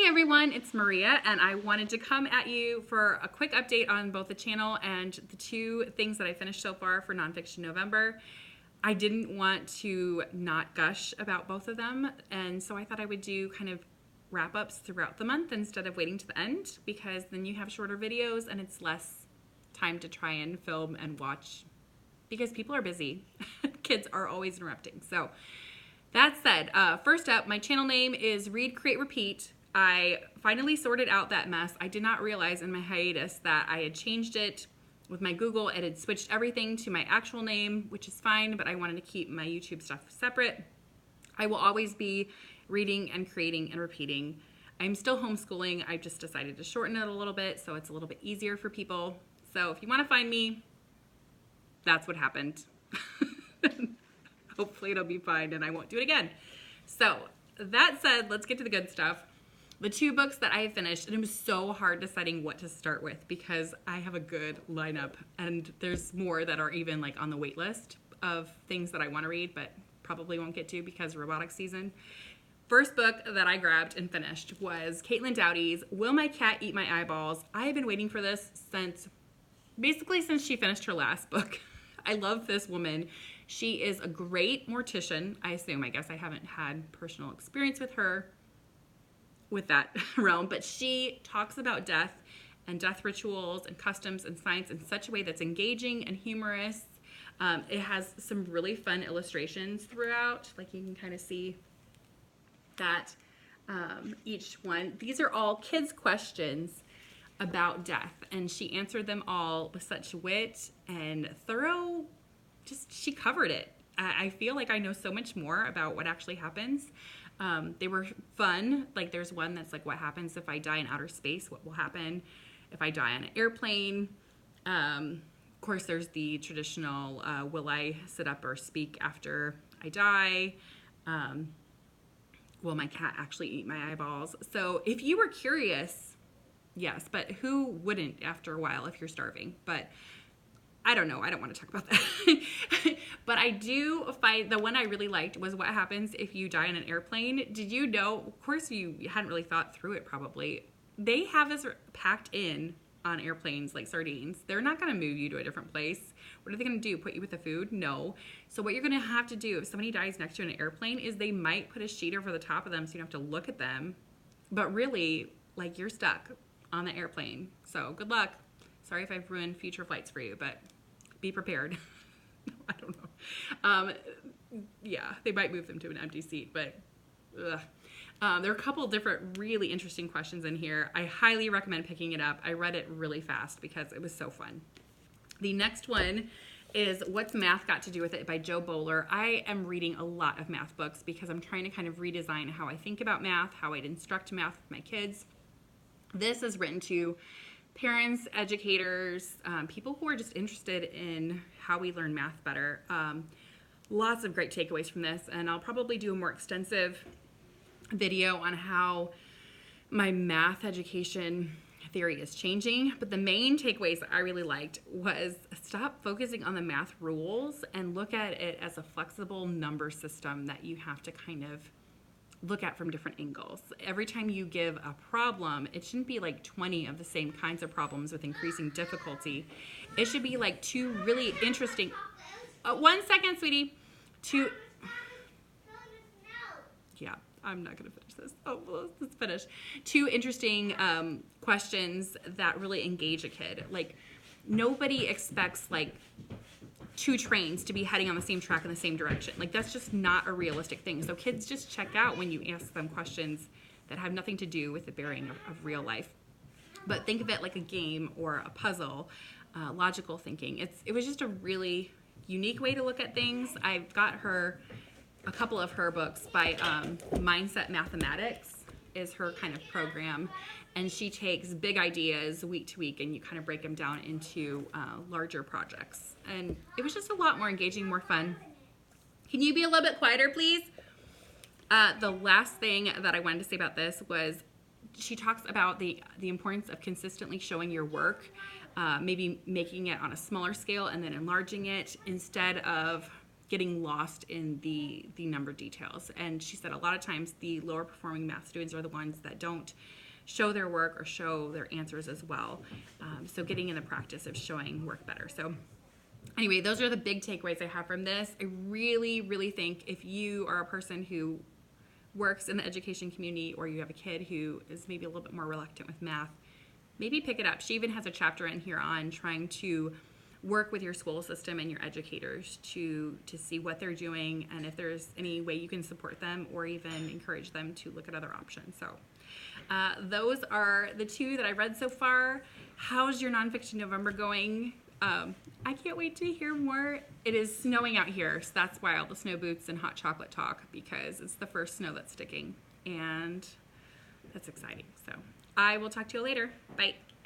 Hi everyone, it's Maria, and I wanted to come at you for a quick update on both the channel and the two things that I finished so far for Nonfiction November. I didn't want to not gush about both of them, and so I thought I would do kind of wrap-ups throughout the month instead of waiting to the end, because then you have shorter videos and it's less time to try and film and watch because people are busy. Kids are always interrupting. So that said, first up, my channel name is Read, Create, Repeat. I finally sorted out that mess. I did not realize in my hiatus that I had changed it with my Google. It had switched everything to my actual name, which is fine, but I wanted to keep my YouTube stuff separate. I will always be reading and creating and repeating. I'm still homeschooling. I just decided to shorten it a little bit so it's a little bit easier for people. So if you want to find me, that's what happened. Hopefully it'll be fine and I won't do it again. So that said, let's get to the good stuff. The two books that I have finished, and it was so hard deciding what to start with because I have a good lineup and there's more that are even like on the wait list of things that I want to read but probably won't get to because of robotics season. First book that I grabbed and finished was Caitlyn Doughty's Will My Cat Eat My Eyeballs? I have been waiting for this since she finished her last book. I love this woman. She is a great mortician, I assume. I guess I haven't had personal experience with her with that realm, but she talks about death and death rituals and customs and science in such a way that's engaging and humorous. It has some really fun illustrations throughout, like you can kind of see that each one. These are all kids' questions about death, and she answered them all with such wit and thorough. She covered it. I feel like I know so much more about what actually happens. They were fun. Like there's one that's like, what happens if I die in outer space? What will happen if I die on an airplane? Of course, there's the traditional, will I sit up or speak after I die? Will my cat actually eat my eyeballs? So if you were curious, yes, but who wouldn't after a while if you're starving? But I don't know. I don't want to talk about that. But I do find the one I really liked was what happens if you die on an airplane. Did you know? Of course, you hadn't really thought through it probably. They have this packed in on airplanes like sardines. They're not going to move you to a different place. What are they going to do? Put you with the food? No. So what you're going to have to do if somebody dies next to an airplane is they might put a sheet over the top of them so you don't have to look at them. But really, like you're stuck on the airplane. So good luck. Sorry if I've ruined future flights for you, but be prepared. I don't know. Yeah, they might move them to an empty seat, but ugh. There are a couple different really interesting questions in here. I highly recommend picking it up. I read it really fast because it was so fun. The next one is What's Math Got to Do With It by Jo Boaler. I am reading a lot of math books because I'm trying to kind of redesign how I think about math, how I'd instruct math with my kids. This is written to parents, educators, people who are just interested in how we learn math better. Lots of great takeaways from this, and I'll probably do a more extensive video on how my math education theory is changing. But the main takeaways that I really liked was stop focusing on the math rules and look at it as a flexible number system that you have to kind of look at from different angles. Every time you give a problem, it shouldn't be like 20 of the same kinds of problems with increasing difficulty. It should be like two really interesting, 1 second, sweetie. Yeah, I'm not gonna finish this. Oh, let's finish. Two interesting questions that really engage a kid. Like nobody expects like two trains to be heading on the same track in the same direction. Like that's just not a realistic thing. So kids just check out when you ask them questions that have nothing to do with the bearing of real life. But think of it like a game or a puzzle, logical thinking. It was just a really unique way to look at things. I've got her a couple of her books by Mindset Mathematics is her kind of program. And she takes big ideas week to week and you kind of break them down into larger projects. And it was just a lot more engaging, more fun. Can you be a little bit quieter, please? The last thing that I wanted to say about this was she talks about the importance of consistently showing your work, maybe making it on a smaller scale and then enlarging it instead of getting lost in the number details. And she said a lot of times the lower performing math students are the ones that don't show their work or show their answers as well. So getting in the practice of showing work better. So anyway, those are the big takeaways I have from this. I really, really think if you are a person who works in the education community, or you have a kid who is maybe a little bit more reluctant with math, maybe pick it up. She even has a chapter in here on trying to work with your school system and your educators to see what they're doing and if there's any way you can support them or even encourage them to look at other options. So those are the two that I read so far. How's your nonfiction November going? I can't wait to hear more. It is snowing out here, so that's why all the snow boots and hot chocolate talk, because it's the first snow that's sticking, and that's exciting. So I will talk to you later. Bye.